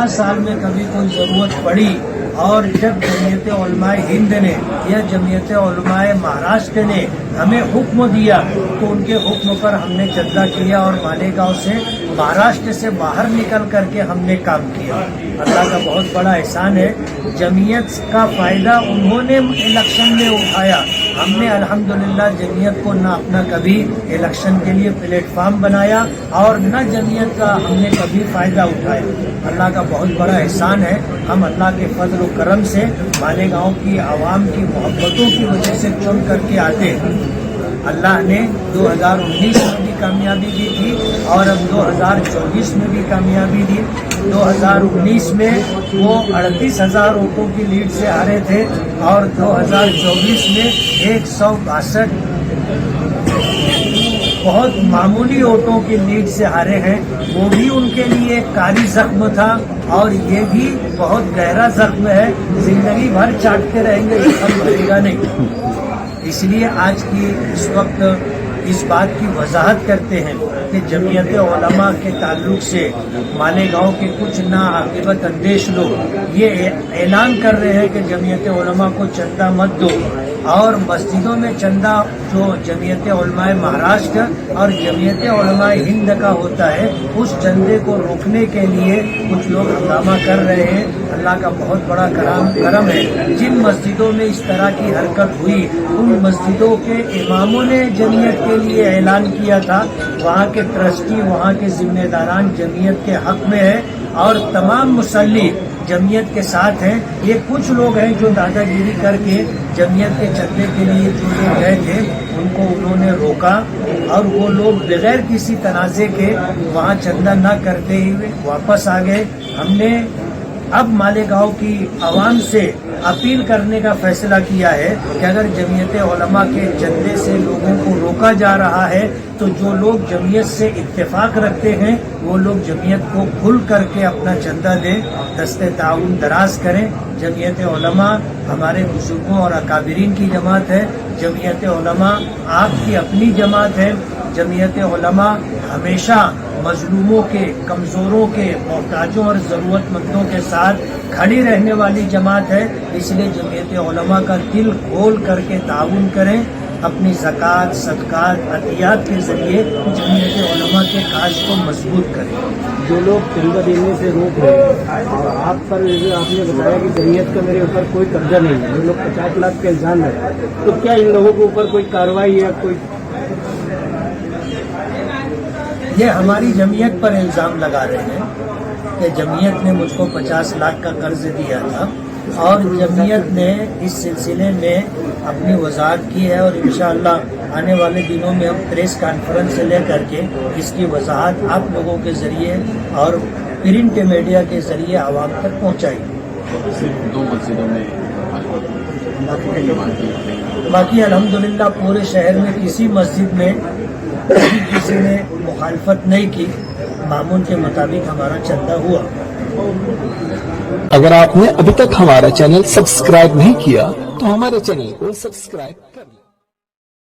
50 साल में कभी कोई ज़रूरत पड़ी और जब जमीयत उलमाए हिंद ने या जमीयत उलमाए महाराष्ट्र ने हमें हुक्म दिया तो उनके हुक्म पर हमने चंदा किया और मालेगांव से महाराष्ट्र से बाहर निकल करके हमने काम किया। अल्लाह का बहुत बड़ा एहसान है। जमीयत का फ़ायदा उन्होंने इलेक्शन में उठाया, हमने अल्हम्दुलिल्लाह जमीयत को ना अपना कभी इलेक्शन के लिए प्लेटफार्म बनाया और न जमीयत का हमने कभी फ़ायदा उठाया। अल्लाह का बहुत बड़ा एहसान है। हम अल्लाह के फजल और करम से मालेगांव की आवाम की मोहब्बतों की वजह से चुन करके आते हैं। अल्लाह ने 2019 में भी कामयाबी दी थी और अब 2024 में भी कामयाबी दी। 2019 में वो 38,000 वोटों की लीड से हारे थे और 2024 में 162 बहुत मामूली वोटों की लीड से हारे हैं। वो भी उनके लिए कारी जख्म था और ये भी बहुत गहरा जख्म है। जिंदगी भर चाटते रहेंगे, ये सब भरेगा नहीं। इसलिए आज की इस वक्त इस बात की वजाहत करते हैं कि जमीयत उलमा के ताल्लुक से मालेगांव के कुछ नाआकिबत अंदेश लोग ये ऐलान कर रहे हैं कि जमीयत उलमा को चंदा मत दो और मस्जिदों में चंदा जो जमीयत उलमाए महाराष्ट्र और जमीयत उलमाए हिंद का होता है उस चंदे को रोकने के लिए कुछ लोग हंगामा कर रहे हैं। अल्लाह का बहुत बड़ा करम है। जिन मस्जिदों में इस तरह की हरकत हुई उन मस्जिदों के इमामों ने जमीयत के लिए ऐलान किया था। वहाँ के ट्रस्टी, वहाँ के जिम्मेदारान जमीयत के हक में है और तमाम मुसल्ली जमीयत के साथ हैं। ये कुछ लोग हैं जो दादागिरी करके जमीयत के चंदे के लिए जो लोग गए थे उनको उन्होंने रोका और वो लोग बगैर किसी तनाज़े के वहाँ चंदा न करते हुए वापस आ गए। हमने अब मालेगांव की आवाम से अपील करने का फैसला किया है कि अगर जमीयत उलमा के चंदे से लोगों को रोका जा रहा है तो जो लोग जमीयत से इत्तेफाक रखते हैं वो लोग जमीयत को खुल करके अपना चंदा दें, दस्ते ताउन दराज करें। जमीयत उलमा हमारे बुजुर्गों और अकाबिरीन की जमात है। जमीयत उलमा आपकी अपनी जमात है। जमीयत उलमा हमेशा मजलूमों के, कमज़ोरों के, मोहताजों और ज़रूरतमंदों के साथ खड़ी रहने वाली जमात है। इसलिए जमीयत उलमा का दिल खोल करके ताउन करें, अपनी ज़कात, सदकात, अतियात के ज़रिए जमीयत उलमा के काज को मजबूत करें। जो लोग चंदा देने से रोक रहे हैं और आप पर आपने बताया कि जमीयत का मेरे ऊपर कोई कब्जा नहीं है, जो लोग 50 लाख का इल्ज़ाम है, तो क्या इन लोगों के ऊपर कोई कार्रवाई या कोई? ये हमारी जमीयत पर इल्ज़ाम लगा रहे हैं कि जमीयत ने मुझको 50 लाख का कर्ज दिया था और जमीयत ने इस सिलसिले में अपनी वजाहत की है और इंशाअल्लाह आने वाले दिनों में हम प्रेस कॉन्फ्रेंस से लेकर के इसकी वजाहत आप लोगों के ज़रिए और प्रिंट मीडिया के ज़रिए आवाम तक पहुँचाएंगे। सिर्फ 2 मस्जिदों में बाकी अल्हम्दुलिल्लाह पूरे शहर में किसी मस्जिद में किसी ने मुखालफत नहीं की। मामूल के मुताबिक हमारा चंदा हुआ। अगर आपने अभी तक हमारा चैनल सब्सक्राइब नहीं किया तो हमारे चैनल को सब्सक्राइब